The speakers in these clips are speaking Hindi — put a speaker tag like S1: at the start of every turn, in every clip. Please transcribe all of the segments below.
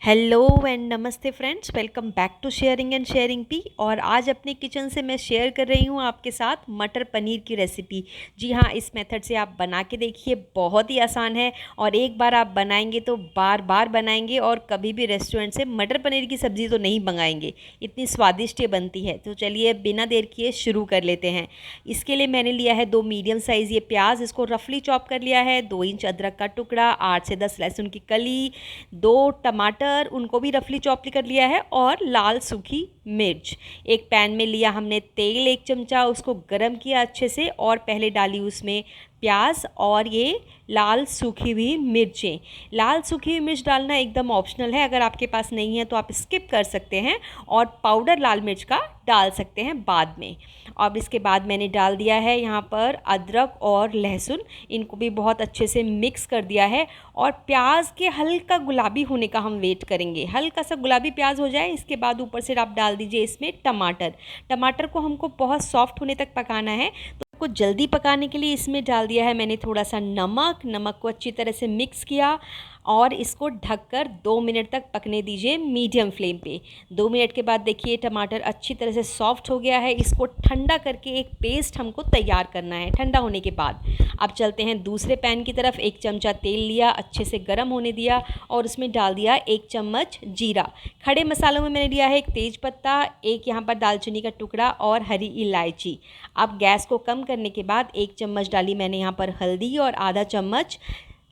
S1: हेलो एंड नमस्ते friends, welcome back to sharing and sharing P. और आज अपने किचन से मैं शेयर कर रही हूँ आपके साथ मटर पनीर की रेसिपी। जी हाँ, इस मेथड से आप बना के देखिए, बहुत ही आसान है और एक बार आप बनाएंगे तो बार बार बनाएंगे और कभी भी रेस्टोरेंट से मटर पनीर की सब्ज़ी तो नहीं मंगाएंगे, इतनी स्वादिष्ट ये बनती है। तो चलिए बिना देर किए शुरू कर लेते हैं। इसके लिए मैंने लिया है 2 मीडियम साइज़ ये प्याज, इसको रफली चॉप कर लिया है, 2 इंच अदरक का टुकड़ा, 8 से 10 लहसुन की कली, 2 टमाटर उनको भी रफली चॉप कर लिया है, और लाल सूखी मिर्च। एक पैन में लिया हमने तेल 1 चमचा, उसको गरम किया अच्छे से और पहले डाली उसमें प्याज और ये लाल सूखी हुई मिर्चें। लाल सूखी हुई मिर्च डालना एकदम ऑप्शनल है, अगर आपके पास नहीं है तो आप स्किप कर सकते हैं और पाउडर लाल मिर्च का डाल सकते हैं बाद में। अब इसके बाद मैंने डाल दिया है यहाँ पर अदरक और लहसुन, इनको भी बहुत अच्छे से मिक्स कर दिया है और प्याज के हल्का गुलाबी होने का हम वेट करेंगे। हल्का सा गुलाबी प्याज हो जाए, इसके बाद ऊपर से आप डाल दीजिए इसमें टमाटर। टमाटर को हमको बहुत सॉफ्ट होने तक पकाना है, तो को जल्दी पकाने के लिए इसमें डाल दिया है मैंने थोड़ा सा नमक को अच्छी तरह से मिक्स किया और इसको ढककर 2 मिनट तक पकने दीजिए मीडियम फ्लेम पे। 2 मिनट के बाद देखिए टमाटर अच्छी तरह से सॉफ्ट हो गया है। इसको ठंडा करके एक पेस्ट हमको तैयार करना है। ठंडा होने के बाद अब चलते हैं दूसरे पैन की तरफ। 1 चमचा तेल लिया, अच्छे से गर्म होने दिया और उसमें डाल दिया 1 चम्मच जीरा। खड़े मसालों में मैंने लिया है 1 तेज पत्ता, 1 यहाँ पर दालचीनी का टुकड़ा और हरी इलायची। अब गैस को कम करने के बाद 1 चम्मच डाली मैंने यहाँ पर हल्दी और आधा चम्मच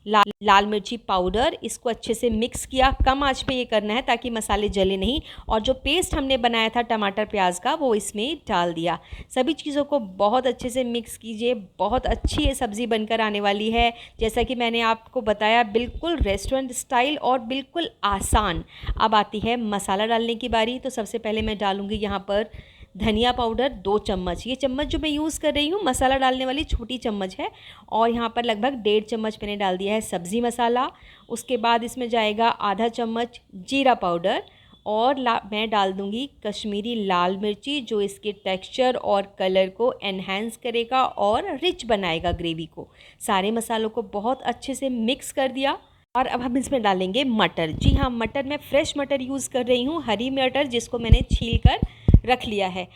S1: लाल मिर्ची पाउडर। इसको अच्छे से मिक्स किया, कम आंच पे ये करना है ताकि मसाले जले नहीं। और जो पेस्ट हमने बनाया था टमाटर प्याज का, वो इसमें डाल दिया। सभी चीज़ों को बहुत अच्छे से मिक्स कीजिए। बहुत अच्छी ये सब्ज़ी बनकर आने वाली है, जैसा कि मैंने आपको बताया, बिल्कुल रेस्टोरेंट स्टाइल और बिल्कुल आसान। अब आती है मसाला डालने की बारी। तो सबसे पहले मैं डालूँगी यहाँ पर धनिया पाउडर 2 चम्मच। ये चम्मच जो मैं यूज़ कर रही हूँ मसाला डालने वाली छोटी चम्मच है। और यहाँ पर लगभग 1.5 चम्मच मैंने डाल दिया है सब्ज़ी मसाला। उसके बाद इसमें जाएगा आधा चम्मच जीरा पाउडर और मैं डाल दूँगी कश्मीरी लाल मिर्ची, जो इसके टेक्सचर और कलर को एनहेंस करेगा और रिच बनाएगा ग्रेवी को। सारे मसालों को बहुत अच्छे से मिक्स कर दिया। और अब हम इसमें डालेंगे मटर। जी हाँ, मटर मैं फ्रेश मटर यूज़ कर रही हूँ, हरी मटर जिसको मैंने छील कर रख लिया है।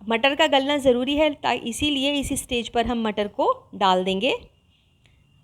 S1: मटर का गलना ज़रूरी है, इसीलिए इसी स्टेज पर हम मटर को डाल देंगे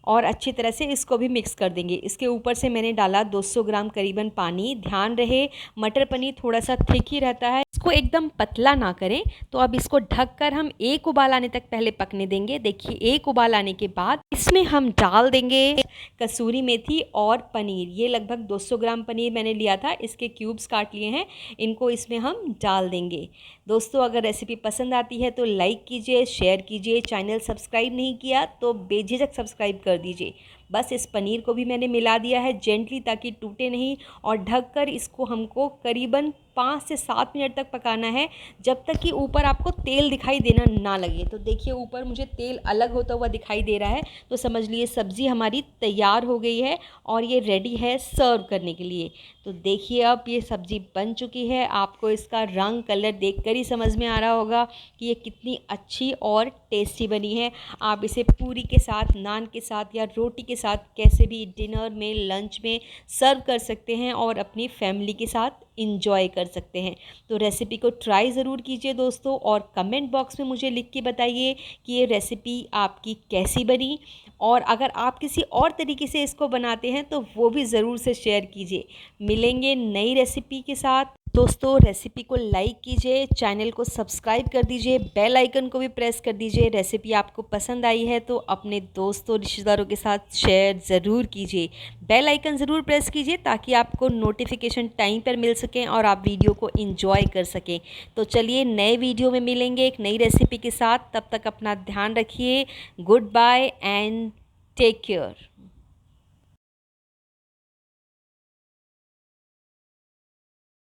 S1: और अच्छी तरह से इसको भी मिक्स कर देंगे। इसके ऊपर से मैंने डाला 200 ग्राम करीबन पानी। ध्यान रहे मटर पनीर थोड़ा सा थिक ही रहता है, इसको एकदम पतला ना करें। तो अब इसको ढककर हम 1 उबाल आने तक पहले पकने देंगे। देखिए 1 उबाल आने के बाद इसमें हम डाल देंगे कसूरी मेथी और पनीर। ये लगभग 200 ग्राम पनीर मैंने लिया था, इसके क्यूब्स काट लिए हैं, इनको इसमें हम डाल देंगे। दोस्तों, अगर रेसिपी पसंद आती है तो लाइक कीजिए, शेयर कीजिए। चैनल सब्सक्राइब नहीं किया तो बेझिझक सब्सक्राइब कर दीजिए। बस इस पनीर को भी मैंने मिला दिया है जेंटली, ताकि टूटे नहीं, और ढककर इसको हमको करीबन 5 से 7 मिनट तक पकाना है, जब तक कि ऊपर आपको तेल दिखाई देना ना लगे। तो देखिए ऊपर मुझे तेल अलग होता हुआ दिखाई दे रहा है, तो समझ लिए सब्ज़ी हमारी तैयार हो गई है और ये रेडी है सर्व करने के लिए। तो देखिए अब ये सब्ज़ी बन चुकी है। आपको इसका रंग कलर देखकर ही समझ में आ रहा होगा कि ये कितनी अच्छी और टेस्टी बनी है। आप इसे पूरी के साथ, नान के साथ या रोटी के साथ कैसे भी डिनर में, लंच में सर्व कर सकते हैं और अपनी फैमिली के साथ इंजॉय कर सकते हैं। तो रेसिपी को ट्राई ज़रूर कीजिए दोस्तों, और कमेंट बॉक्स में मुझे लिख के बताइए कि ये रेसिपी आपकी कैसी बनी। और अगर आप किसी और तरीके से इसको बनाते हैं तो वो भी ज़रूर से शेयर कीजिए। मिलेंगे नई रेसिपी के साथ। दोस्तों, रेसिपी को लाइक कीजिए, चैनल को सब्सक्राइब कर दीजिए, बेल आइकन को भी प्रेस कर दीजिए। रेसिपी आपको पसंद आई है तो अपने दोस्तों रिश्तेदारों के साथ शेयर ज़रूर कीजिए। बेल आइकन ज़रूर प्रेस कीजिए ताकि आपको नोटिफिकेशन टाइम पर मिल सकें और आप वीडियो को एंजॉय कर सकें। तो चलिए नए वीडियो में मिलेंगे एक नई रेसिपी के साथ। तब तक अपना ध्यान रखिए। Goodbye and take care.